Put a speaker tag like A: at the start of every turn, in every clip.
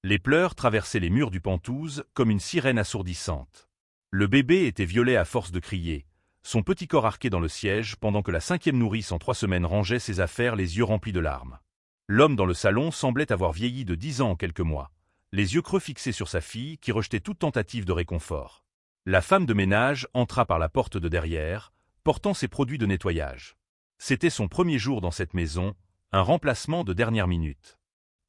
A: Les pleurs traversaient les murs du Penthouse comme une sirène assourdissante. Le bébé était violet à force de crier, son petit corps arqué dans le siège pendant que la 5e nourrice en 3 semaines rangeait ses affaires les yeux remplis de larmes. L'homme dans le salon semblait avoir vieilli de 10 ans en quelques mois, les yeux creux fixés sur sa fille qui rejetait toute tentative de réconfort. La femme de ménage entra par la porte de derrière, portant ses produits de nettoyage. C'était son premier jour dans cette maison, un remplacement de dernière minute.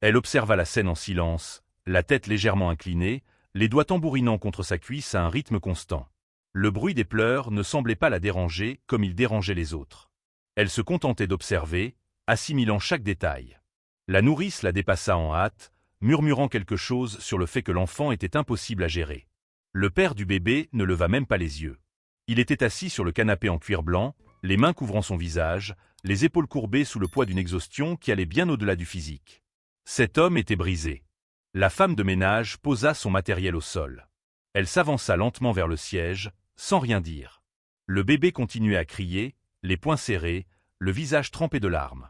A: Elle observa la scène en silence, la tête légèrement inclinée, les doigts tambourinant contre sa cuisse à un rythme constant. Le bruit des pleurs ne semblait pas la déranger comme il dérangeait les autres. Elle se contentait d'observer, assimilant chaque détail. La nourrice la dépassa en hâte, murmurant quelque chose sur le fait que l'enfant était impossible à gérer. Le père du bébé ne leva même pas les yeux. Il était assis sur le canapé en cuir blanc, les mains couvrant son visage, les épaules courbées sous le poids d'une exhaustion qui allait bien au-delà du physique. Cet homme était brisé. La femme de ménage posa son matériel au sol. Elle s'avança lentement vers le siège, sans rien dire. Le bébé continuait à crier, les poings serrés, le visage trempé de larmes.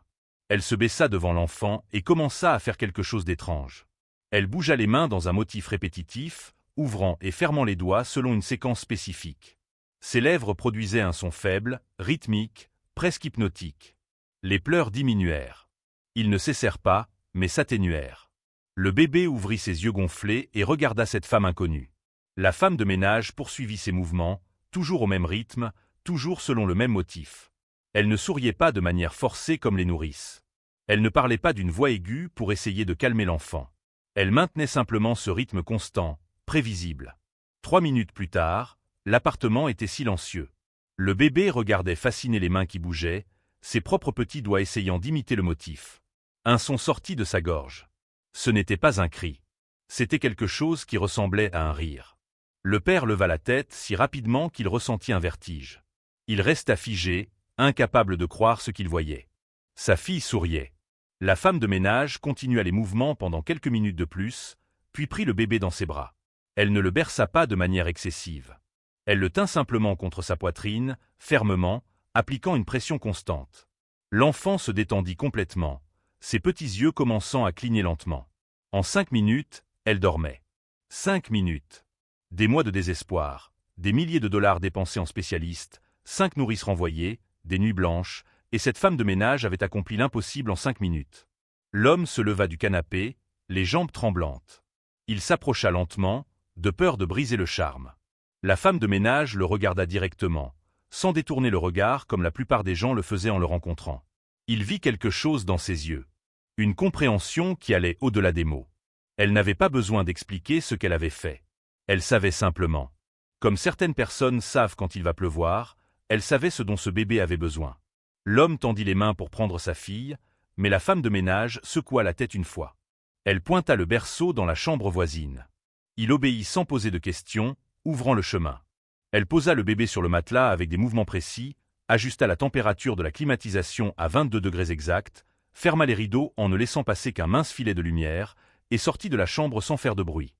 A: Elle se baissa devant l'enfant et commença à faire quelque chose d'étrange. Elle bougea les mains dans un motif répétitif, ouvrant et fermant les doigts selon une séquence spécifique. Ses lèvres produisaient un son faible, rythmique, presque hypnotique. Les pleurs diminuèrent. Ils ne cessèrent pas, mais s'atténuèrent. Le bébé ouvrit ses yeux gonflés et regarda cette femme inconnue. La femme de ménage poursuivit ses mouvements, toujours au même rythme, toujours selon le même motif. Elle ne souriait pas de manière forcée comme les nourrices. Elle ne parlait pas d'une voix aiguë pour essayer de calmer l'enfant. Elle maintenait simplement ce rythme constant, prévisible. 3 minutes plus tard, l'appartement était silencieux. Le bébé regardait fasciné les mains qui bougeaient, ses propres petits doigts essayant d'imiter le motif. Un son sortit de sa gorge. Ce n'était pas un cri. C'était quelque chose qui ressemblait à un rire. Le père leva la tête si rapidement qu'il ressentit un vertige. Il resta figé, incapable de croire ce qu'il voyait. Sa fille souriait. La femme de ménage continua les mouvements pendant quelques minutes de plus, puis prit le bébé dans ses bras. Elle ne le berça pas de manière excessive. Elle le tint simplement contre sa poitrine, fermement, appliquant une pression constante. L'enfant se détendit complètement, ses petits yeux commençant à cligner lentement. En 5 minutes, elle dormait. 5 minutes. Des mois de désespoir, des milliers de dollars dépensés en spécialistes, 5 nourrices renvoyées, des nuits blanches, et cette femme de ménage avait accompli l'impossible en 5 minutes. L'homme se leva du canapé, les jambes tremblantes. Il s'approcha lentement, de peur de briser le charme. La femme de ménage le regarda directement, sans détourner le regard comme la plupart des gens le faisaient en le rencontrant. Il vit quelque chose dans ses yeux. Une compréhension qui allait au-delà des mots. Elle n'avait pas besoin d'expliquer ce qu'elle avait fait. Elle savait simplement. Comme certaines personnes savent quand il va pleuvoir, elle savait ce dont ce bébé avait besoin. L'homme tendit les mains pour prendre sa fille, mais la femme de ménage secoua la tête une fois. Elle pointa le berceau dans la chambre voisine. Il obéit sans poser de questions, ouvrant le chemin. Elle posa le bébé sur le matelas avec des mouvements précis, ajusta la température de la climatisation à 22 degrés exacts, ferma les rideaux en ne laissant passer qu'un mince filet de lumière, et sortit de la chambre sans faire de bruit.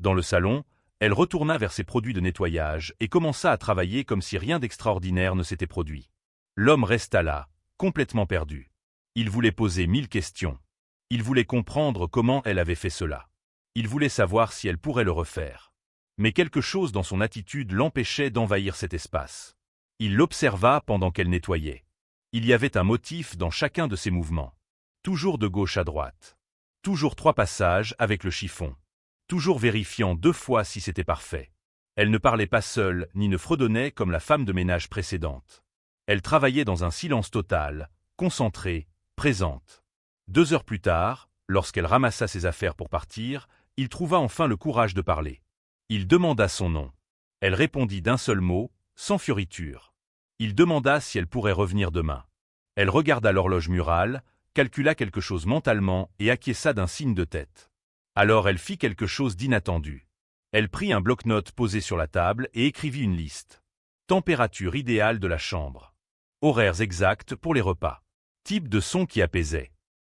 A: Dans le salon, elle retourna vers ses produits de nettoyage et commença à travailler comme si rien d'extraordinaire ne s'était produit. L'homme resta là, complètement perdu. Il voulait poser 1000 questions. Il voulait comprendre comment elle avait fait cela. Il voulait savoir si elle pourrait le refaire. Mais quelque chose dans son attitude l'empêchait d'envahir cet espace. Il l'observa pendant qu'elle nettoyait. Il y avait un motif dans chacun de ses mouvements. Toujours de gauche à droite. Toujours 3 passages avec le chiffon. Toujours vérifiant 2 fois si c'était parfait. Elle ne parlait pas seule ni ne fredonnait comme la femme de ménage précédente. Elle travaillait dans un silence total, concentrée, présente. 2 heures plus tard, lorsqu'elle ramassa ses affaires pour partir, il trouva enfin le courage de parler. Il demanda son nom. Elle répondit d'un seul mot, sans fioriture. Il demanda si elle pourrait revenir demain. Elle regarda l'horloge murale, calcula quelque chose mentalement et acquiesça d'un signe de tête. Alors elle fit quelque chose d'inattendu. Elle prit un bloc-notes posé sur la table et écrivit une liste. Température idéale de la chambre. Horaires exacts pour les repas. Type de son qui apaisait.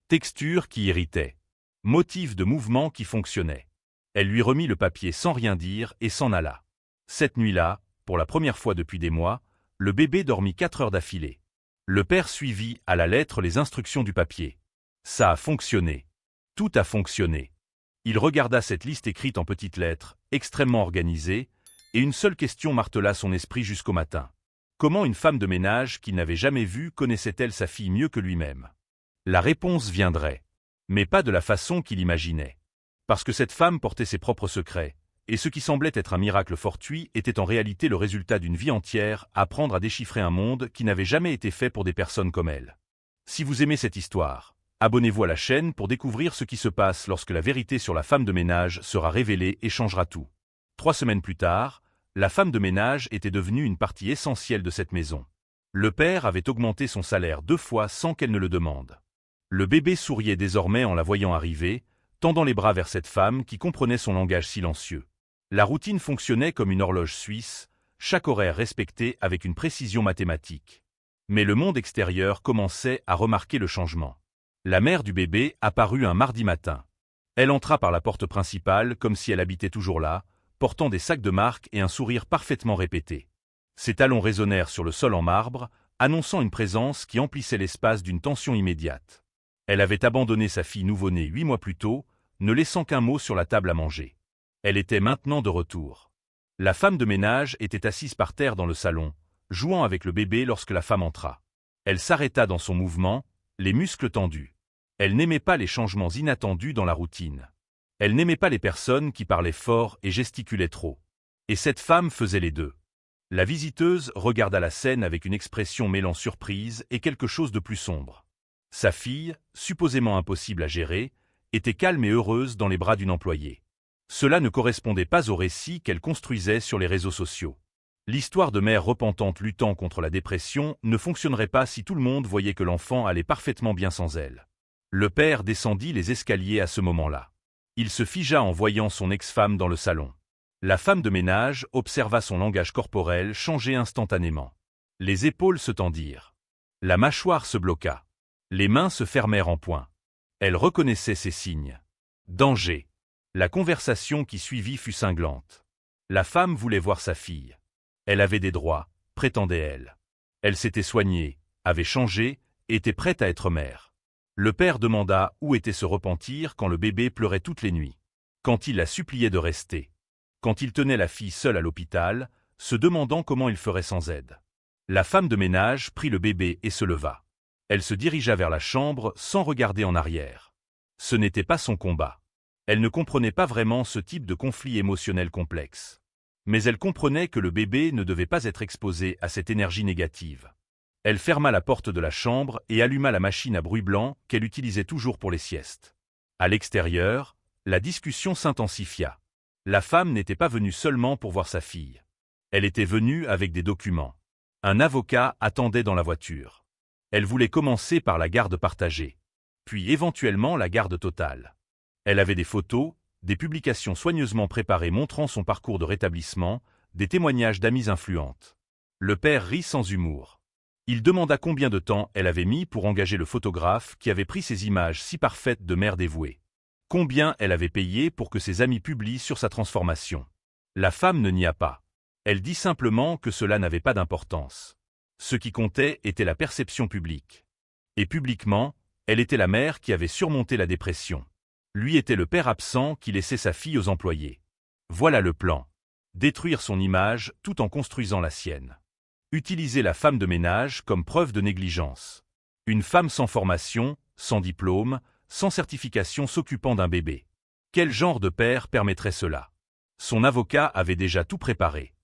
A: Texture qui irritait. Motif de mouvement qui fonctionnait. Elle lui remit le papier sans rien dire et s'en alla. Cette nuit-là, pour la première fois depuis des mois, le bébé dormit 4 heures d'affilée. Le père suivit à la lettre les instructions du papier. Ça a fonctionné. Tout a fonctionné. Il regarda cette liste écrite en petites lettres, extrêmement organisée, et une seule question martela son esprit jusqu'au matin. Comment une femme de ménage qu'il n'avait jamais vue connaissait-elle sa fille mieux que lui-même? La réponse viendrait, mais pas de la façon qu'il imaginait. Parce que cette femme portait ses propres secrets, et ce qui semblait être un miracle fortuit était en réalité le résultat d'une vie entière à apprendre à déchiffrer un monde qui n'avait jamais été fait pour des personnes comme elle. Si vous aimez cette histoire, abonnez-vous à la chaîne pour découvrir ce qui se passe lorsque la vérité sur la femme de ménage sera révélée et changera tout. 3 semaines plus tard, la femme de ménage était devenue une partie essentielle de cette maison. Le père avait augmenté son salaire 2 fois sans qu'elle ne le demande. Le bébé souriait désormais en la voyant arriver, tendant les bras vers cette femme qui comprenait son langage silencieux. La routine fonctionnait comme une horloge suisse, chaque horaire respecté avec une précision mathématique. Mais le monde extérieur commençait à remarquer le changement. La mère du bébé apparut un mardi matin. Elle entra par la porte principale comme si elle habitait toujours là, portant des sacs de marque et un sourire parfaitement répété. Ses talons résonnèrent sur le sol en marbre, annonçant une présence qui emplissait l'espace d'une tension immédiate. Elle avait abandonné sa fille nouveau-née 8 mois plus tôt, ne laissant qu'un mot sur la table à manger. Elle était maintenant de retour. La femme de ménage était assise par terre dans le salon, jouant avec le bébé lorsque la femme entra. Elle s'arrêta dans son mouvement, les muscles tendus. Elle n'aimait pas les changements inattendus dans la routine. Elle n'aimait pas les personnes qui parlaient fort et gesticulaient trop. Et cette femme faisait les deux. La visiteuse regarda la scène avec une expression mêlant surprise et quelque chose de plus sombre. Sa fille, supposément impossible à gérer, était calme et heureuse dans les bras d'une employée. Cela ne correspondait pas au récit qu'elle construisait sur les réseaux sociaux. L'histoire de mère repentante luttant contre la dépression ne fonctionnerait pas si tout le monde voyait que l'enfant allait parfaitement bien sans elle. Le père descendit les escaliers à ce moment-là. Il se figea en voyant son ex-femme dans le salon. La femme de ménage observa son langage corporel changer instantanément. Les épaules se tendirent. La mâchoire se bloqua. Les mains se fermèrent en poing. Elle reconnaissait ces signes. Danger. La conversation qui suivit fut cinglante. La femme voulait voir sa fille. Elle avait des droits, prétendait-elle. Elle s'était soignée, avait changé, était prête à être mère. Le père demanda où était ce repentir quand le bébé pleurait toutes les nuits. Quand il la suppliait de rester. Quand il tenait la fille seule à l'hôpital, se demandant comment il ferait sans aide. La femme de ménage prit le bébé et se leva. Elle se dirigea vers la chambre sans regarder en arrière. Ce n'était pas son combat. Elle ne comprenait pas vraiment ce type de conflit émotionnel complexe. Mais elle comprenait que le bébé ne devait pas être exposé à cette énergie négative. Elle ferma la porte de la chambre et alluma la machine à bruit blanc qu'elle utilisait toujours pour les siestes. À l'extérieur, la discussion s'intensifia. La femme n'était pas venue seulement pour voir sa fille. Elle était venue avec des documents. Un avocat attendait dans la voiture. Elle voulait commencer par la garde partagée, puis éventuellement la garde totale. Elle avait des photos, des publications soigneusement préparées montrant son parcours de rétablissement, des témoignages d'amies influentes. Le père rit sans humour. Il demanda combien de temps elle avait mis pour engager le photographe qui avait pris ces images si parfaites de mère dévouée. Combien elle avait payé pour que ses amis publient sur sa transformation. La femme ne nia pas. Elle dit simplement que cela n'avait pas d'importance. Ce qui comptait était la perception publique. Et publiquement, elle était la mère qui avait surmonté la dépression. Lui était le père absent qui laissait sa fille aux employés. Voilà le plan. Détruire son image tout en construisant la sienne. Utiliser la femme de ménage comme preuve de négligence. Une femme sans formation, sans diplôme, sans certification s'occupant d'un bébé. Quel genre de père permettrait cela? Son avocat avait déjà tout préparé.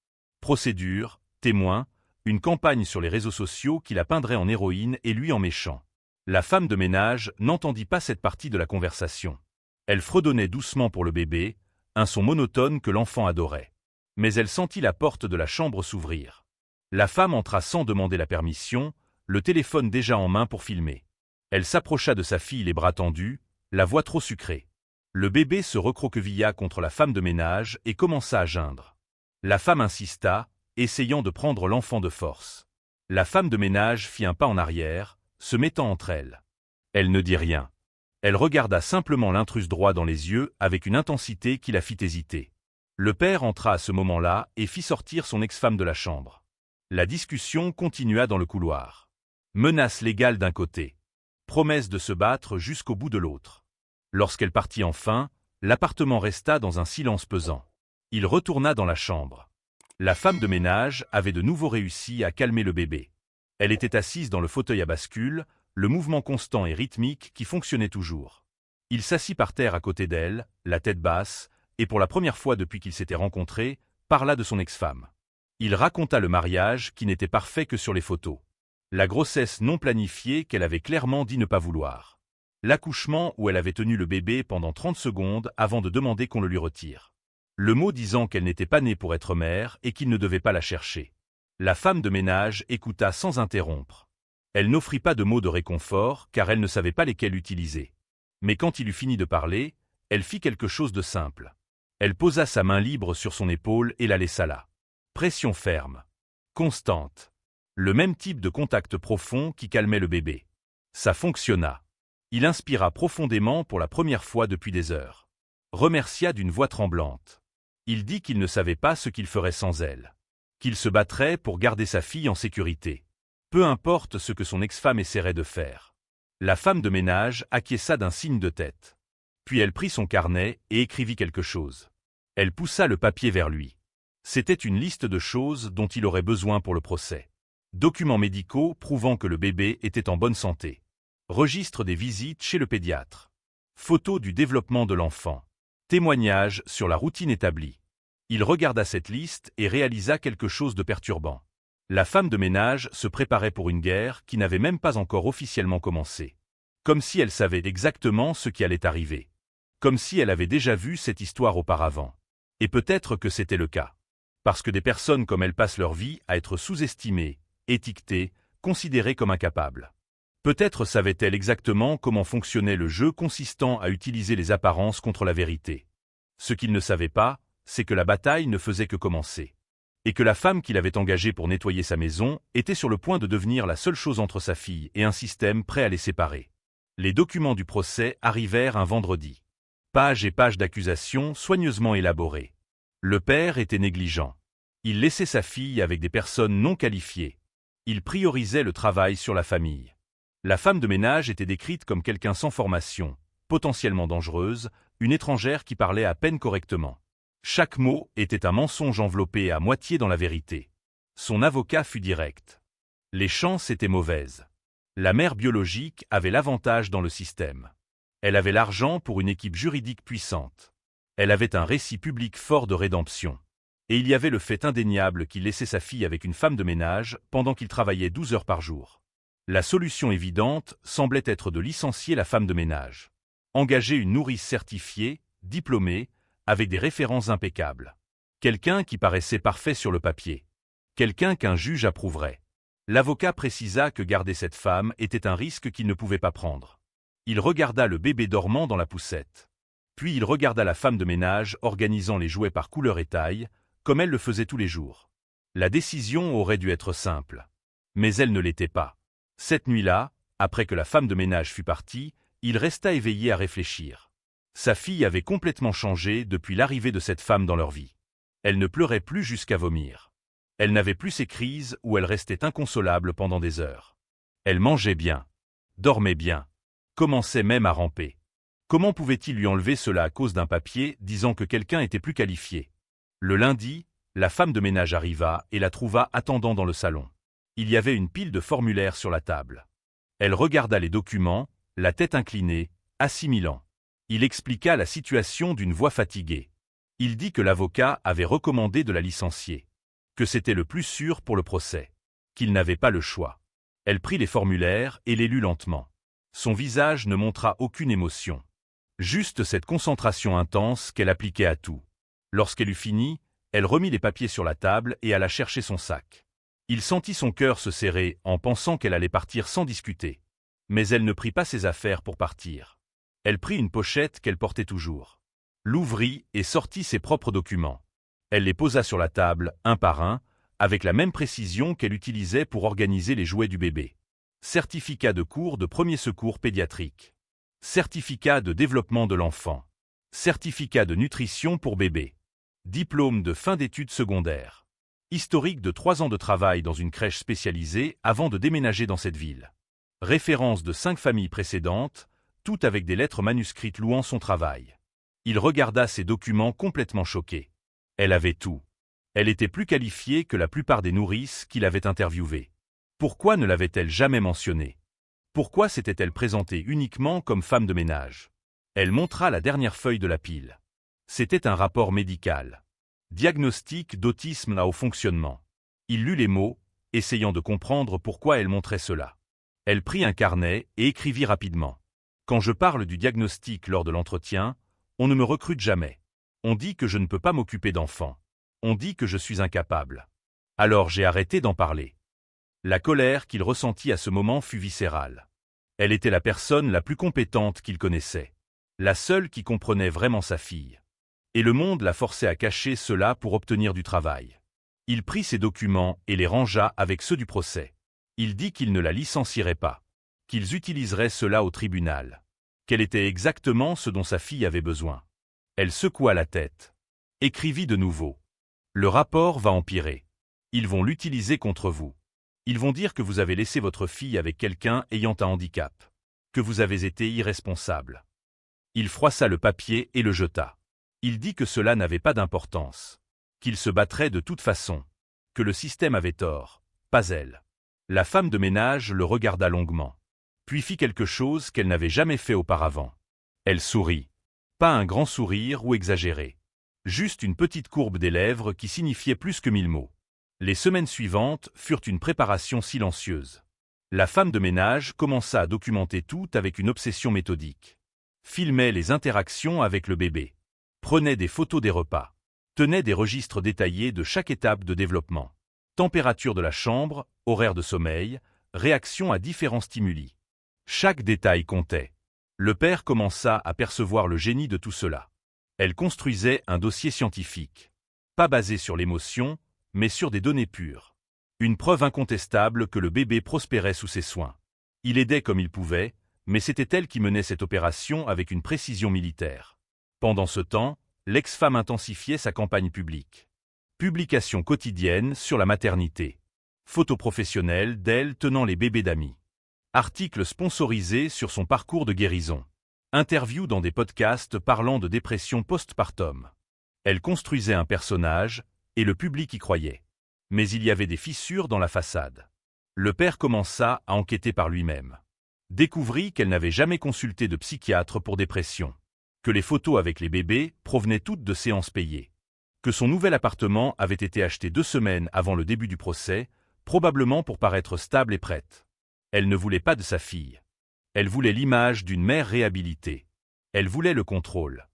A: Procédure, témoins, une campagne sur les réseaux sociaux qui la peindrait en héroïne et lui en méchant. La femme de ménage n'entendit pas cette partie de la conversation. Elle fredonnait doucement pour le bébé, un son monotone que l'enfant adorait. Mais elle sentit la porte de la chambre s'ouvrir. La femme entra sans demander la permission, le téléphone déjà en main pour filmer. Elle s'approcha de sa fille les bras tendus, la voix trop sucrée. Le bébé se recroquevilla contre la femme de ménage et commença à geindre. La femme insista, essayant de prendre l'enfant de force. La femme de ménage fit un pas en arrière, se mettant entre elles. Elle ne dit rien. Elle regarda simplement l'intruse droit dans les yeux avec une intensité qui la fit hésiter. Le père entra à ce moment-là et fit sortir son ex-femme de la chambre. La discussion continua dans le couloir. Menace légale d'un côté. Promesse de se battre jusqu'au bout de l'autre. Lorsqu'elle partit enfin, L'appartement resta dans un silence pesant. Il retourna dans la chambre. La femme de ménage avait de nouveau réussi à calmer le bébé. Elle était assise dans le fauteuil à bascule, le mouvement constant et rythmique qui fonctionnait toujours. Il s'assit par terre à côté d'elle, la tête basse, et pour la première fois depuis qu'ils s'étaient rencontrés, parla de son ex-femme. Il raconta le mariage qui n'était parfait que sur les photos. La grossesse non planifiée qu'elle avait clairement dit ne pas vouloir. L'accouchement où elle avait tenu le bébé pendant 30 secondes avant de demander qu'on le lui retire. Le mot disant qu'elle n'était pas née pour être mère et qu'il ne devait pas la chercher. La femme de ménage écouta sans interrompre. Elle n'offrit pas de mots de réconfort car elle ne savait pas lesquels utiliser. Mais quand il eut fini de parler, elle fit quelque chose de simple. Elle posa sa main libre sur son épaule et la laissa là. Pression ferme. Constante. Le même type de contact profond qui calmait le bébé. Ça fonctionna. Il inspira profondément pour la première fois depuis des heures. Remercia d'une voix tremblante. Il dit qu'il ne savait pas ce qu'il ferait sans elle. Qu'il se battrait pour garder sa fille en sécurité. Peu importe ce que son ex-femme essaierait de faire. La femme de ménage acquiesça d'un signe de tête. Puis elle prit son carnet et écrivit quelque chose. Elle poussa le papier vers lui. C'était une liste de choses dont il aurait besoin pour le procès. Documents médicaux prouvant que le bébé était en bonne santé. Registre des visites chez le pédiatre. Photos du développement de l'enfant. Témoignages sur la routine établie. Il regarda cette liste et réalisa quelque chose de perturbant. La femme de ménage se préparait pour une guerre qui n'avait même pas encore officiellement commencé. Comme si elle savait exactement ce qui allait arriver. Comme si elle avait déjà vu cette histoire auparavant. Et peut-être que c'était le cas. Parce que des personnes comme elle passent leur vie à être sous-estimées, étiquetées, considérées comme incapables. Peut-être savait-elle exactement comment fonctionnait le jeu consistant à utiliser les apparences contre la vérité. Ce qu'il ne savait pas, c'est que la bataille ne faisait que commencer. Et que la femme qu'il avait engagée pour nettoyer sa maison était sur le point de devenir la seule chose entre sa fille et un système prêt à les séparer. Les documents du procès arrivèrent un vendredi. Pages et pages d'accusations soigneusement élaborées. Le père était négligent. Il laissait sa fille avec des personnes non qualifiées. Il priorisait le travail sur la famille. La femme de ménage était décrite comme quelqu'un sans formation, potentiellement dangereuse, une étrangère qui parlait à peine correctement. Chaque mot était un mensonge enveloppé à moitié dans la vérité. Son avocat fut direct. Les chances étaient mauvaises. La mère biologique avait l'avantage dans le système. Elle avait l'argent pour une équipe juridique puissante. Elle avait un récit public fort de rédemption. Et il y avait le fait indéniable qu'il laissait sa fille avec une femme de ménage pendant qu'il travaillait 12 heures par jour. La solution évidente semblait être de licencier la femme de ménage. Engager une nourrice certifiée, diplômée, avec des références impeccables. Quelqu'un qui paraissait parfait sur le papier. Quelqu'un qu'un juge approuverait. L'avocat précisa que garder cette femme était un risque qu'il ne pouvait pas prendre. Il regarda le bébé dormant dans la poussette. Puis il regarda la femme de ménage organisant les jouets par couleur et taille, comme elle le faisait tous les jours. La décision aurait dû être simple. Mais elle ne l'était pas. Cette nuit-là, après que la femme de ménage fut partie, il resta éveillé à réfléchir. Sa fille avait complètement changé depuis l'arrivée de cette femme dans leur vie. Elle ne pleurait plus jusqu'à vomir. Elle n'avait plus ces crises où elle restait inconsolable pendant des heures. Elle mangeait bien, dormait bien, commençait même à ramper. Comment pouvait-il lui enlever cela à cause d'un papier disant que quelqu'un était plus qualifié? Le lundi, la femme de ménage arriva et la trouva attendant dans le salon. Il y avait une pile de formulaires sur la table. Elle regarda les documents, la tête inclinée, assimilant. Il expliqua la situation d'une voix fatiguée. Il dit que l'avocat avait recommandé de la licencier. Que c'était le plus sûr pour le procès. Qu'il n'avait pas le choix. Elle prit les formulaires et les lut lentement. Son visage ne montra aucune émotion. Juste cette concentration intense qu'elle appliquait à tout. Lorsqu'elle eut fini, elle remit les papiers sur la table et alla chercher son sac. Il sentit son cœur se serrer en pensant qu'elle allait partir sans discuter. Mais elle ne prit pas ses affaires pour partir. Elle prit une pochette qu'elle portait toujours. L'ouvrit et sortit ses propres documents. Elle les posa sur la table, un par un, avec la même précision qu'elle utilisait pour organiser les jouets du bébé. Certificat de cours de premier secours pédiatrique. Certificat de développement de l'enfant. Certificat de nutrition pour bébé. Diplôme de fin d'études secondaires. Historique de 3 ans de travail dans une crèche spécialisée avant de déménager dans cette ville. Référence de 5 familles précédentes, toutes avec des lettres manuscrites louant son travail. Il regarda ses documents complètement choqué. Elle avait tout. Elle était plus qualifiée que la plupart des nourrices qu'il avait interviewées. Pourquoi ne l'avait-elle jamais mentionné? Pourquoi s'était-elle présentée uniquement comme femme de ménage? Elle montra la dernière feuille de la pile. C'était un rapport médical. Diagnostic d'autisme à haut fonctionnement. Il lut les mots, essayant de comprendre pourquoi elle montrait cela. Elle prit un carnet et écrivit rapidement. Quand je parle du diagnostic lors de l'entretien, on ne me recrute jamais. On dit que je ne peux pas m'occuper d'enfants. On dit que je suis incapable. Alors j'ai arrêté d'en parler. La colère qu'il ressentit à ce moment fut viscérale. Elle était la personne la plus compétente qu'il connaissait. La seule qui comprenait vraiment sa fille. Et le monde la forçait à cacher cela pour obtenir du travail. Il prit ses documents et les rangea avec ceux du procès. Il dit qu'il ne la licencierait pas. Qu'ils utiliseraient cela au tribunal. Quel était exactement ce dont sa fille avait besoin. Elle secoua la tête. Écrivit de nouveau. Le rapport va empirer. Ils vont l'utiliser contre vous. Ils vont dire que vous avez laissé votre fille avec quelqu'un ayant un handicap. Que vous avez été irresponsable. Il froissa le papier et le jeta. Il dit que cela n'avait pas d'importance. Qu'il se battrait de toute façon. Que le système avait tort, pas elle. La femme de ménage le regarda longuement. Puis fit quelque chose qu'elle n'avait jamais fait auparavant. Elle sourit. Pas un grand sourire ou exagéré. Juste une petite courbe des lèvres qui signifiait plus que 1000 mots. Les semaines suivantes furent une préparation silencieuse. La femme de ménage commença à documenter tout avec une obsession méthodique. Filmait les interactions avec le bébé. Prenait des photos des repas. Tenait des registres détaillés de chaque étape de développement. Température de la chambre, horaire de sommeil, réaction à différents stimuli. Chaque détail comptait. Le père commença à percevoir le génie de tout cela. Elle construisait un dossier scientifique. Pas basé sur l'émotion, mais sur des données pures. Une preuve incontestable que le bébé prospérait sous ses soins. Il aidait comme il pouvait, mais c'était elle qui menait cette opération avec une précision militaire. Pendant ce temps, l'ex-femme intensifiait sa campagne publique. Publications quotidiennes sur la maternité. Photos professionnelles d'elle tenant les bébés d'amis. Articles sponsorisés sur son parcours de guérison. Interviews dans des podcasts parlant de dépression postpartum. Elle construisait un personnage, et le public y croyait. Mais il y avait des fissures dans la façade. Le père commença à enquêter par lui-même. Découvrit qu'elle n'avait jamais consulté de psychiatre pour dépression. Que les photos avec les bébés provenaient toutes de séances payées. Que son nouvel appartement avait été acheté 2 semaines avant le début du procès, probablement pour paraître stable et prête. Elle ne voulait pas de sa fille. Elle voulait l'image d'une mère réhabilitée. Elle voulait le contrôle.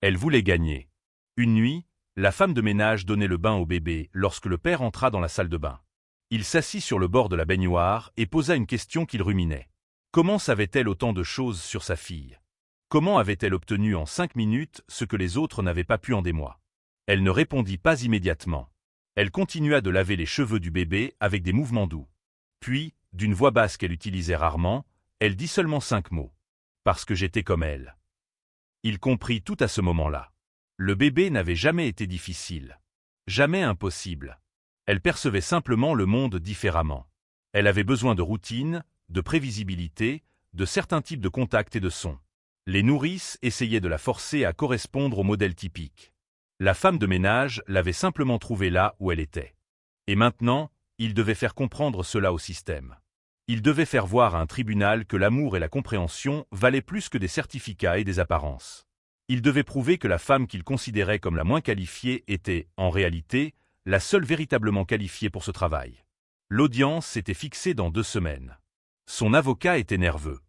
A: Elle voulait gagner. Une nuit, la femme de ménage donnait le bain au bébé lorsque le père entra dans la salle de bain. Il s'assit sur le bord de la baignoire et posa une question qu'il ruminait. Comment savait-elle autant de choses sur sa fille? Comment avait-elle obtenu en 5 minutes ce que les autres n'avaient pas pu en des mois? Elle ne répondit pas immédiatement. Elle continua de laver les cheveux du bébé avec des mouvements doux. Puis, d'une voix basse qu'elle utilisait rarement, elle dit seulement 5 mots. Parce que j'étais comme elle. Il comprit tout à ce moment-là. Le bébé n'avait jamais été difficile. Jamais impossible. Elle percevait simplement le monde différemment. Elle avait besoin de routine, de prévisibilité, de certains types de contacts et de sons. Les nourrices essayaient de la forcer à correspondre au modèle typique. La femme de ménage l'avait simplement trouvée là où elle était. Et maintenant, il devait faire comprendre cela au système. Il devait faire voir à un tribunal que l'amour et la compréhension valaient plus que des certificats et des apparences. Il devait prouver que la femme qu'il considérait comme la moins qualifiée était, en réalité, la seule véritablement qualifiée pour ce travail. L'audience s'était fixée dans 2 semaines. Son avocat était nerveux.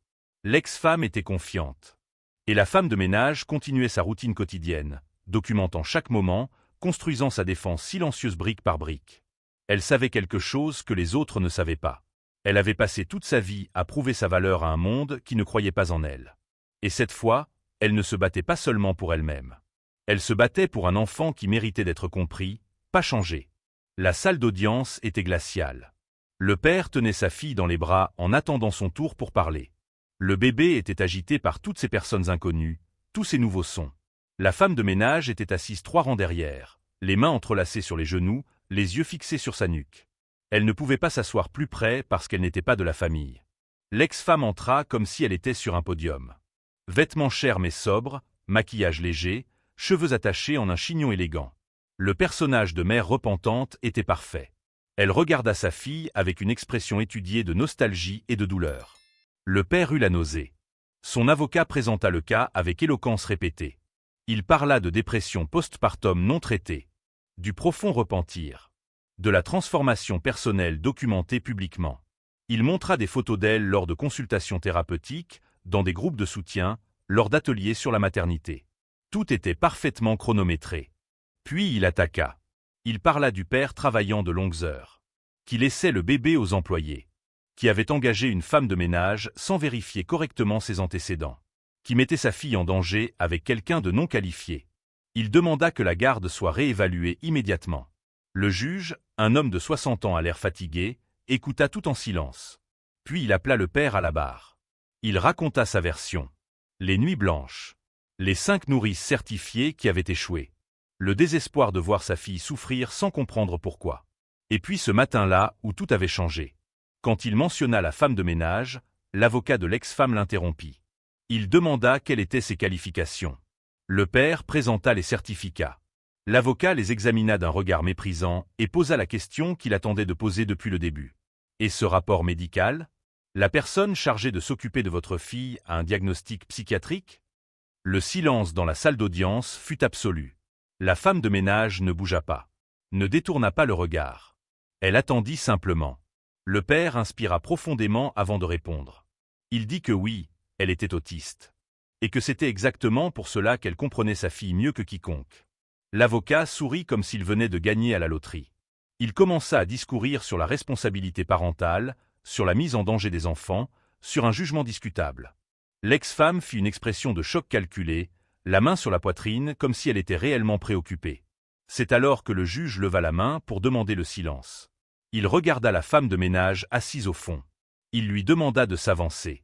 A: L'ex-femme était confiante. Et la femme de ménage continuait sa routine quotidienne, documentant chaque moment, construisant sa défense silencieuse brique par brique. Elle savait quelque chose que les autres ne savaient pas. Elle avait passé toute sa vie à prouver sa valeur à un monde qui ne croyait pas en elle. Et cette fois, elle ne se battait pas seulement pour elle-même. Elle se battait pour un enfant qui méritait d'être compris, pas changé. La salle d'audience était glaciale. Le père tenait sa fille dans les bras en attendant son tour pour parler. Le bébé était agité par toutes ces personnes inconnues, tous ces nouveaux sons. La femme de ménage était assise 3 rangs derrière, les mains entrelacées sur les genoux, les yeux fixés sur sa nuque. Elle ne pouvait pas s'asseoir plus près parce qu'elle n'était pas de la famille. L'ex-femme entra comme si elle était sur un podium. Vêtements chers mais sobres, maquillage léger, cheveux attachés en un chignon élégant. Le personnage de mère repentante était parfait. Elle regarda sa fille avec une expression étudiée de nostalgie et de douleur. Le père eut la nausée. Son avocat présenta le cas avec éloquence répétée. Il parla de dépression postpartum non traitée, du profond repentir, de la transformation personnelle documentée publiquement. Il montra des photos d'elle lors de consultations thérapeutiques, dans des groupes de soutien, lors d'ateliers sur la maternité. Tout était parfaitement chronométré. Puis il attaqua. Il parla du père travaillant de longues heures, qui laissait le bébé aux employés, qui avait engagé une femme de ménage sans vérifier correctement ses antécédents, qui mettait sa fille en danger avec quelqu'un de non qualifié. Il demanda que la garde soit réévaluée immédiatement. Le juge, un homme de 60 ans à l'air fatigué, écouta tout en silence. Puis il appela le père à la barre. Il raconta sa version. Les nuits blanches. Les 5 nourrices certifiées qui avaient échoué. Le désespoir de voir sa fille souffrir sans comprendre pourquoi. Et puis ce matin-là où tout avait changé. Quand il mentionna la femme de ménage, l'avocat de l'ex-femme l'interrompit. Il demanda quelles étaient ses qualifications. Le père présenta les certificats. L'avocat les examina d'un regard méprisant et posa la question qu'il attendait de poser depuis le début. Et ce rapport médical? La personne chargée de s'occuper de votre fille a un diagnostic psychiatrique? Le silence dans la salle d'audience fut absolu. La femme de ménage ne bougea pas, ne détourna pas le regard. Elle attendit simplement. Le père inspira profondément avant de répondre. Il dit que oui, elle était autiste. Et que c'était exactement pour cela qu'elle comprenait sa fille mieux que quiconque. L'avocat sourit comme s'il venait de gagner à la loterie. Il commença à discourir sur la responsabilité parentale, sur la mise en danger des enfants, sur un jugement discutable. L'ex-femme fit une expression de choc calculé, la main sur la poitrine comme si elle était réellement préoccupée. C'est alors que le juge leva la main pour demander le silence. Il regarda la femme de ménage assise au fond. Il lui demanda de s'avancer.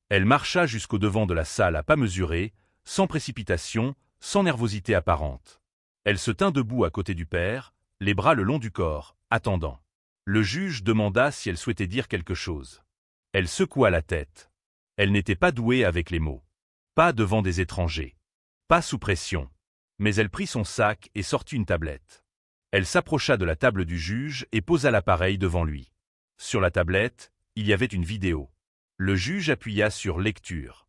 A: Elle marcha jusqu'au devant de la salle à pas mesurés, sans précipitation, sans nervosité apparente. Elle se tint debout à côté du père, les bras le long du corps, attendant. Le juge demanda si elle souhaitait dire quelque chose. Elle secoua la tête. Elle n'était pas douée avec les mots. Pas devant des étrangers. Pas sous pression. Mais elle prit son sac et sortit une tablette. Elle s'approcha de la table du juge et posa l'appareil devant lui. Sur la tablette, il y avait une vidéo. Le juge appuya sur « Lecture ».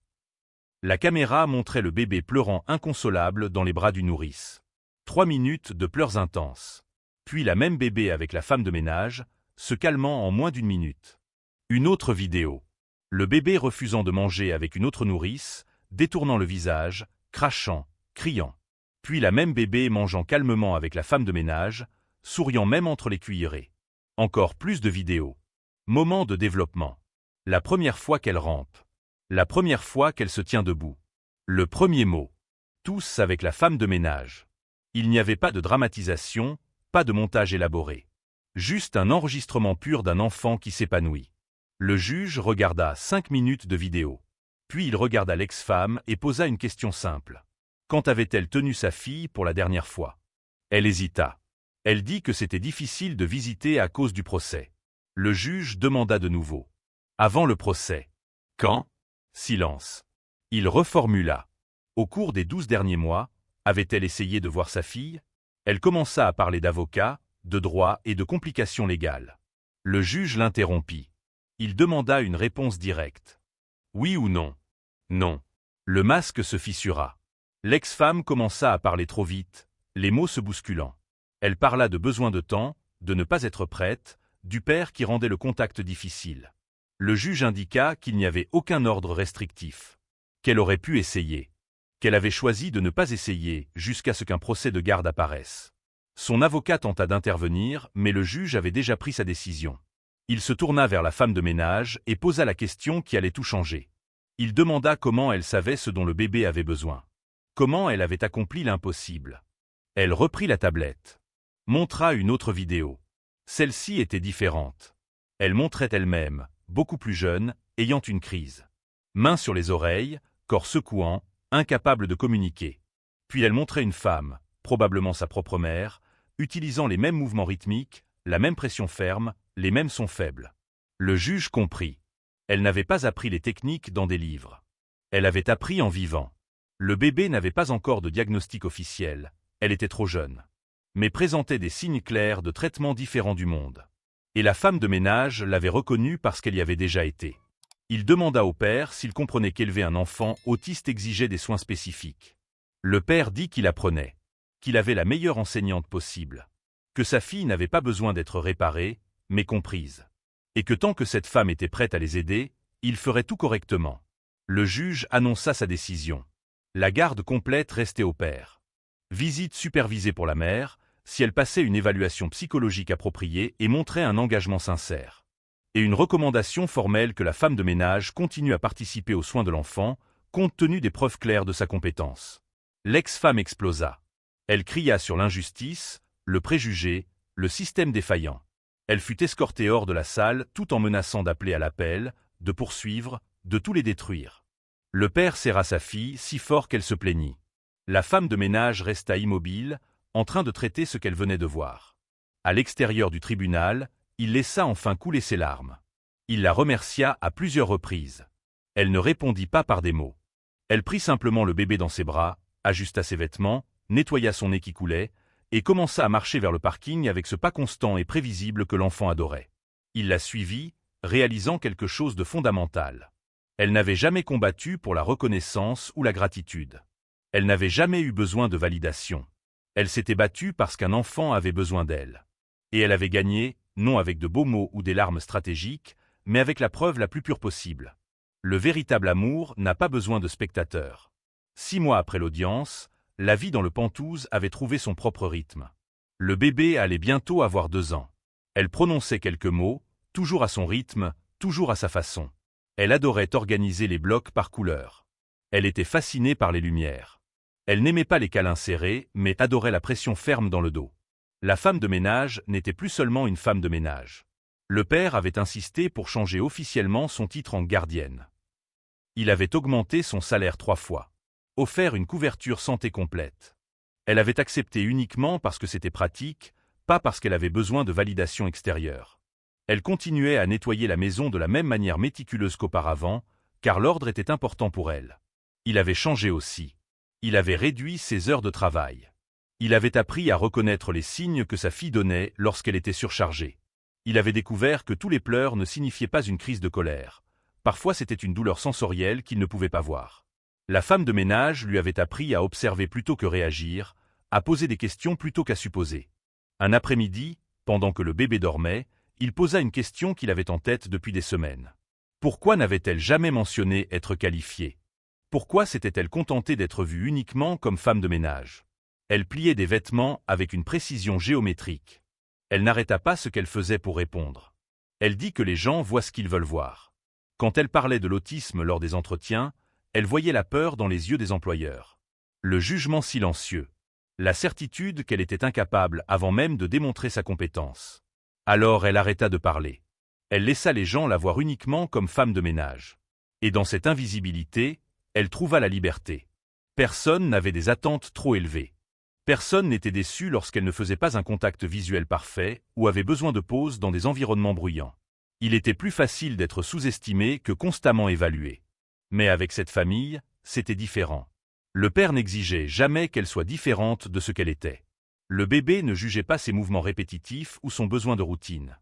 A: La caméra montrait le bébé pleurant inconsolable dans les bras d'une nourrice. 3 minutes de pleurs intenses. Puis la même bébé avec la femme de ménage, se calmant en moins d'1 minute. Une autre vidéo. Le bébé refusant de manger avec une autre nourrice, détournant le visage, crachant, criant. Puis la même bébé mangeant calmement avec la femme de ménage, souriant même entre les cuillerées. Encore plus de vidéos. Moment de développement. La première fois qu'elle rampe. La première fois qu'elle se tient debout. Le premier mot. Tous avec la femme de ménage. Il n'y avait pas de dramatisation, pas de montage élaboré. Juste un enregistrement pur d'un enfant qui s'épanouit. Le juge regarda 5 minutes de vidéo. Puis il regarda l'ex-femme et posa une question simple. Quand avait-elle tenu sa fille pour la dernière fois? Elle hésita. Elle dit que c'était difficile de visiter à cause du procès. Le juge demanda de nouveau. Avant le procès. Quand? Silence. Il reformula. Au cours des 12 derniers mois, avait-elle essayé de voir sa fille? Elle commença à parler d'avocats, de droit et de complications légales. Le juge l'interrompit. Il demanda une réponse directe. Oui ou non? Non. Le masque se fissura. L'ex-femme commença à parler trop vite, les mots se bousculant. Elle parla de besoin de temps, de ne pas être prête, du père qui rendait le contact difficile. Le juge indiqua qu'il n'y avait aucun ordre restrictif. Qu'elle aurait pu essayer. Qu'elle avait choisi de ne pas essayer jusqu'à ce qu'un procès de garde apparaisse. Son avocat tenta d'intervenir, mais le juge avait déjà pris sa décision. Il se tourna vers la femme de ménage et posa la question qui allait tout changer. Il demanda comment elle savait ce dont le bébé avait besoin. Comment elle avait accompli l'impossible. Elle reprit la tablette. Montra une autre vidéo. Celle-ci était différente. Elle montrait elle-même, beaucoup plus jeune, ayant une crise. Mains sur les oreilles, corps secouant, incapable de communiquer. Puis elle montrait une femme, probablement sa propre mère, utilisant les mêmes mouvements rythmiques, la même pression ferme, les mêmes sons faibles. Le juge comprit. Elle n'avait pas appris les techniques dans des livres. Elle avait appris en vivant. Le bébé n'avait pas encore de diagnostic officiel, elle était trop jeune, mais présentait des signes clairs de traitements différents du monde. Et la femme de ménage l'avait reconnue parce qu'elle y avait déjà été. Il demanda au père s'il comprenait qu'élever un enfant autiste exigeait des soins spécifiques. Le père dit qu'il apprenait, qu'il avait la meilleure enseignante possible, que sa fille n'avait pas besoin d'être réparée, mais comprise, et que tant que cette femme était prête à les aider, il ferait tout correctement. Le juge annonça sa décision. La garde complète restait au père. Visite supervisée pour la mère, si elle passait une évaluation psychologique appropriée et montrait un engagement sincère. Et une recommandation formelle que la femme de ménage continue à participer aux soins de l'enfant, compte tenu des preuves claires de sa compétence. L'ex-femme explosa. Elle cria sur l'injustice, le préjugé, le système défaillant. Elle fut escortée hors de la salle tout en menaçant d'appeler à l'appel, de poursuivre, de tout les détruire. Le père serra sa fille si fort qu'elle se plaignit. La femme de ménage resta immobile, en train de traiter ce qu'elle venait de voir. À l'extérieur du tribunal, il laissa enfin couler ses larmes. Il la remercia à plusieurs reprises. Elle ne répondit pas par des mots. Elle prit simplement le bébé dans ses bras, ajusta ses vêtements, nettoya son nez qui coulait, et commença à marcher vers le parking avec ce pas constant et prévisible que l'enfant adorait. Il la suivit, réalisant quelque chose de fondamental. Elle n'avait jamais combattu pour la reconnaissance ou la gratitude. Elle n'avait jamais eu besoin de validation. Elle s'était battue parce qu'un enfant avait besoin d'elle. Et elle avait gagné, non avec de beaux mots ou des larmes stratégiques, mais avec la preuve la plus pure possible. Le véritable amour n'a pas besoin de spectateurs. 6 mois après l'audience, la vie dans le Penthouse avait trouvé son propre rythme. Le bébé allait bientôt avoir 2 ans. Elle prononçait quelques mots, toujours à son rythme, toujours à sa façon. Elle adorait organiser les blocs par couleur. Elle était fascinée par les lumières. Elle n'aimait pas les câlins serrés, mais adorait la pression ferme dans le dos. La femme de ménage n'était plus seulement une femme de ménage. Le père avait insisté pour changer officiellement son titre en gardienne. Il avait augmenté son salaire 3 fois. Offert une couverture santé complète. Elle avait accepté uniquement parce que c'était pratique, pas parce qu'elle avait besoin de validation extérieure. Elle continuait à nettoyer la maison de la même manière méticuleuse qu'auparavant, car l'ordre était important pour elle. Il avait changé aussi. Il avait réduit ses heures de travail. Il avait appris à reconnaître les signes que sa fille donnait lorsqu'elle était surchargée. Il avait découvert que tous les pleurs ne signifiaient pas une crise de colère. Parfois c'était une douleur sensorielle qu'il ne pouvait pas voir. La femme de ménage lui avait appris à observer plutôt que réagir, à poser des questions plutôt qu'à supposer. Un après-midi, pendant que le bébé dormait, il posa une question qu'il avait en tête depuis des semaines. Pourquoi n'avait-elle jamais mentionné être qualifiée? Pourquoi s'était-elle contentée d'être vue uniquement comme femme de ménage? Elle pliait des vêtements avec une précision géométrique. Elle n'arrêta pas ce qu'elle faisait pour répondre. Elle dit que les gens voient ce qu'ils veulent voir. Quand elle parlait de l'autisme lors des entretiens, elle voyait la peur dans les yeux des employeurs. Le jugement silencieux. La certitude qu'elle était incapable avant même de démontrer sa compétence. Alors elle arrêta de parler. Elle laissa les gens la voir uniquement comme femme de ménage. Et dans cette invisibilité, elle trouva la liberté. Personne n'avait des attentes trop élevées. Personne n'était déçu lorsqu'elle ne faisait pas un contact visuel parfait ou avait besoin de pause dans des environnements bruyants. Il était plus facile d'être sous-estimé que constamment évalué. Mais avec cette famille, c'était différent. Le père n'exigeait jamais qu'elle soit différente de ce qu'elle était. Le bébé ne jugeait pas ses mouvements répétitifs ou son besoin de routine.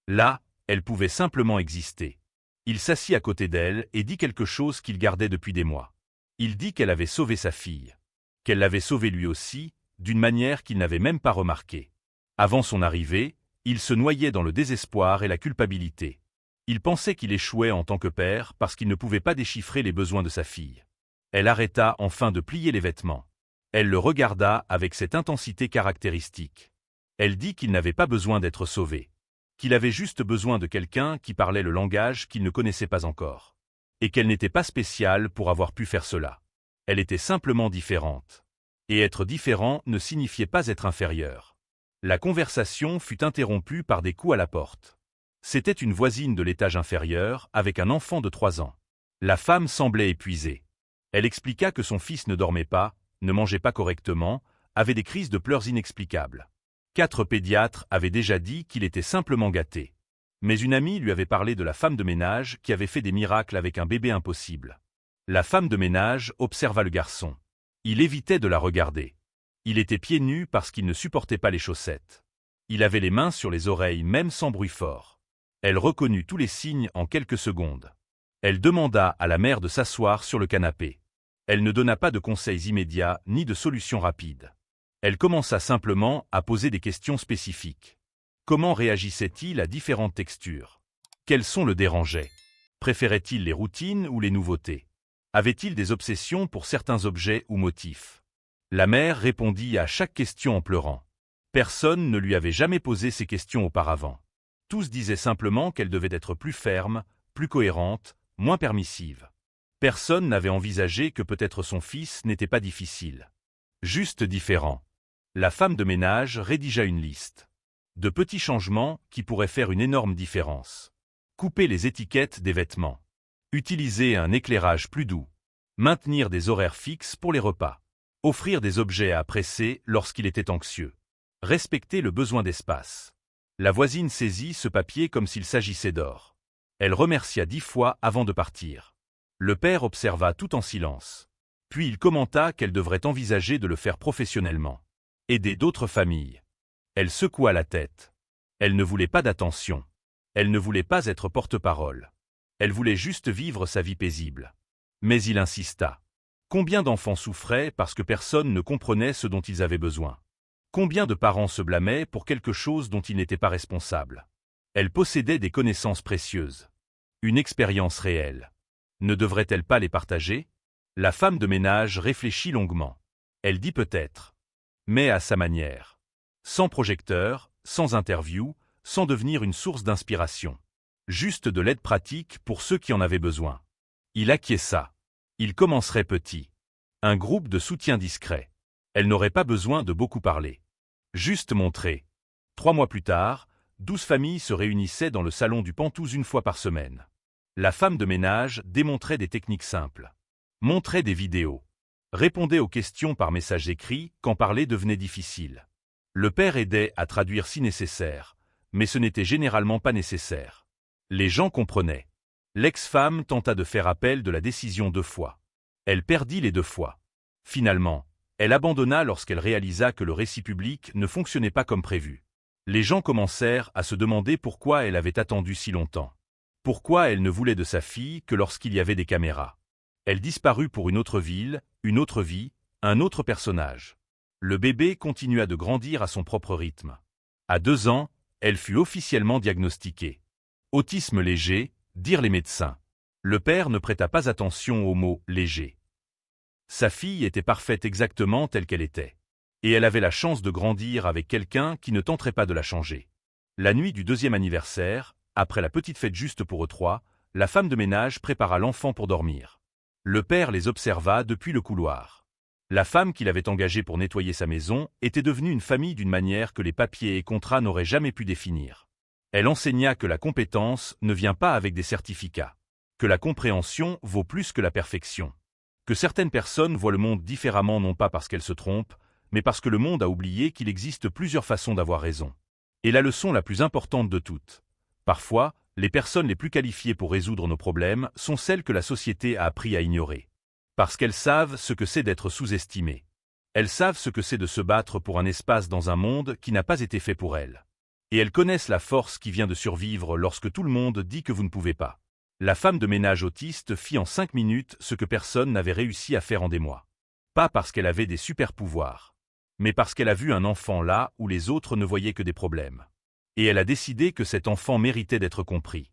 A: Là, elle pouvait simplement exister. Il s'assit à côté d'elle et dit quelque chose qu'il gardait depuis des mois. Il dit qu'elle avait sauvé sa fille. Qu'elle l'avait sauvé lui aussi, d'une manière qu'il n'avait même pas remarquée. Avant son arrivée, il se noyait dans le désespoir et la culpabilité. Il pensait qu'il échouait en tant que père parce qu'il ne pouvait pas déchiffrer les besoins de sa fille. Elle arrêta enfin de plier les vêtements. Elle le regarda avec cette intensité caractéristique. Elle dit qu'il n'avait pas besoin d'être sauvé. Qu'il avait juste besoin de quelqu'un qui parlait le langage qu'il ne connaissait pas encore. Et qu'elle n'était pas spéciale pour avoir pu faire cela. Elle était simplement différente. Et être différent ne signifiait pas être inférieur. La conversation fut interrompue par des coups à la porte. C'était une voisine de l'étage inférieur avec un enfant de 3 ans. La femme semblait épuisée. Elle expliqua que son fils ne dormait pas, ne mangeait pas correctement, avait des crises de pleurs inexplicables. 4 pédiatres avaient déjà dit qu'il était simplement gâté. Mais une amie lui avait parlé de la femme de ménage qui avait fait des miracles avec un bébé impossible. La femme de ménage observa le garçon. Il évitait de la regarder. Il était pieds nus parce qu'il ne supportait pas les chaussettes. Il avait les mains sur les oreilles même sans bruit fort. Elle reconnut tous les signes en quelques secondes. Elle demanda à la mère de s'asseoir sur le canapé. Elle ne donna pas de conseils immédiats ni de solutions rapides. Elle commença simplement à poser des questions spécifiques. Comment réagissait-il à différentes textures? Quels sons le dérangeaient? Préférait-il les routines ou les nouveautés? Avait-il des obsessions pour certains objets ou motifs? La mère répondit à chaque question en pleurant. Personne ne lui avait jamais posé ces questions auparavant. Tous disaient simplement qu'elle devait être plus ferme, plus cohérente, moins permissive. Personne n'avait envisagé que peut-être son fils n'était pas difficile. Juste différent. La femme de ménage rédigea une liste. De petits changements qui pourraient faire une énorme différence. Couper les étiquettes des vêtements. Utiliser un éclairage plus doux. Maintenir des horaires fixes pour les repas. Offrir des objets à presser lorsqu'il était anxieux. Respecter le besoin d'espace. La voisine saisit ce papier comme s'il s'agissait d'or. Elle remercia 10 fois avant de partir. Le père observa tout en silence. Puis il commenta qu'elle devrait envisager de le faire professionnellement. Aider d'autres familles. Elle secoua la tête. Elle ne voulait pas d'attention. Elle ne voulait pas être porte-parole. Elle voulait juste vivre sa vie paisible. Mais il insista. Combien d'enfants souffraient parce que personne ne comprenait ce dont ils avaient besoin? Combien de parents se blâmaient pour quelque chose dont ils n'étaient pas responsables? Elle possédait des connaissances précieuses. Une expérience réelle. Ne devrait-elle pas les partager? La femme de ménage réfléchit longuement. Elle dit peut-être. Mais à sa manière. Sans projecteur, sans interview, sans devenir une source d'inspiration. Juste de l'aide pratique pour ceux qui en avaient besoin. Il acquiesça. Il commencerait petit. Un groupe de soutien discret. Elle n'aurait pas besoin de beaucoup parler. Juste montrer. 3 mois plus tard, 12 familles se réunissaient dans le salon du Penthouse une fois par semaine. La femme de ménage démontrait des techniques simples. Montrait des vidéos. Répondait aux questions par message écrit quand parler devenait difficile. Le père aidait à traduire si nécessaire, mais ce n'était généralement pas nécessaire. Les gens comprenaient. L'ex-femme tenta de faire appel de la décision 2 fois. Elle perdit les 2 fois. Finalement, elle abandonna lorsqu'elle réalisa que le récit public ne fonctionnait pas comme prévu. Les gens commencèrent à se demander pourquoi elle avait attendu si longtemps. Pourquoi elle ne voulait de sa fille que lorsqu'il y avait des caméras. Elle disparut pour une autre ville, une autre vie, un autre personnage. Le bébé continua de grandir à son propre rythme. À 2 ans, elle fut officiellement diagnostiquée. Autisme léger, dirent les médecins. Le père ne prêta pas attention au mot « léger ». Sa fille était parfaite exactement telle qu'elle était. Et elle avait la chance de grandir avec quelqu'un qui ne tenterait pas de la changer. La nuit du 2e anniversaire, après la petite fête juste pour eux 3, la femme de ménage prépara l'enfant pour dormir. Le père les observa depuis le couloir. La femme qu'il avait engagée pour nettoyer sa maison était devenue une famille d'une manière que les papiers et contrats n'auraient jamais pu définir. Elle enseigna que la compétence ne vient pas avec des certificats. Que la compréhension vaut plus que la perfection. Que certaines personnes voient le monde différemment non pas parce qu'elles se trompent, mais parce que le monde a oublié qu'il existe plusieurs façons d'avoir raison. Et la leçon la plus importante de toutes. Parfois, les personnes les plus qualifiées pour résoudre nos problèmes sont celles que la société a appris à ignorer. Parce qu'elles savent ce que c'est d'être sous-estimées. Elles savent ce que c'est de se battre pour un espace dans un monde qui n'a pas été fait pour elles. Et elles connaissent la force qui vient de survivre lorsque tout le monde dit que vous ne pouvez pas. La femme de ménage autiste fit en 5 minutes ce que personne n'avait réussi à faire en des mois. Pas parce qu'elle avait des super-pouvoirs, mais parce qu'elle a vu un enfant là où les autres ne voyaient que des problèmes. Et elle a décidé que cet enfant méritait d'être compris.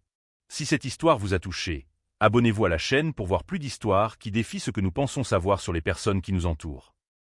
A: Si cette histoire vous a touché, abonnez-vous à la chaîne pour voir plus d'histoires qui défient ce que nous pensons savoir sur les personnes qui nous entourent.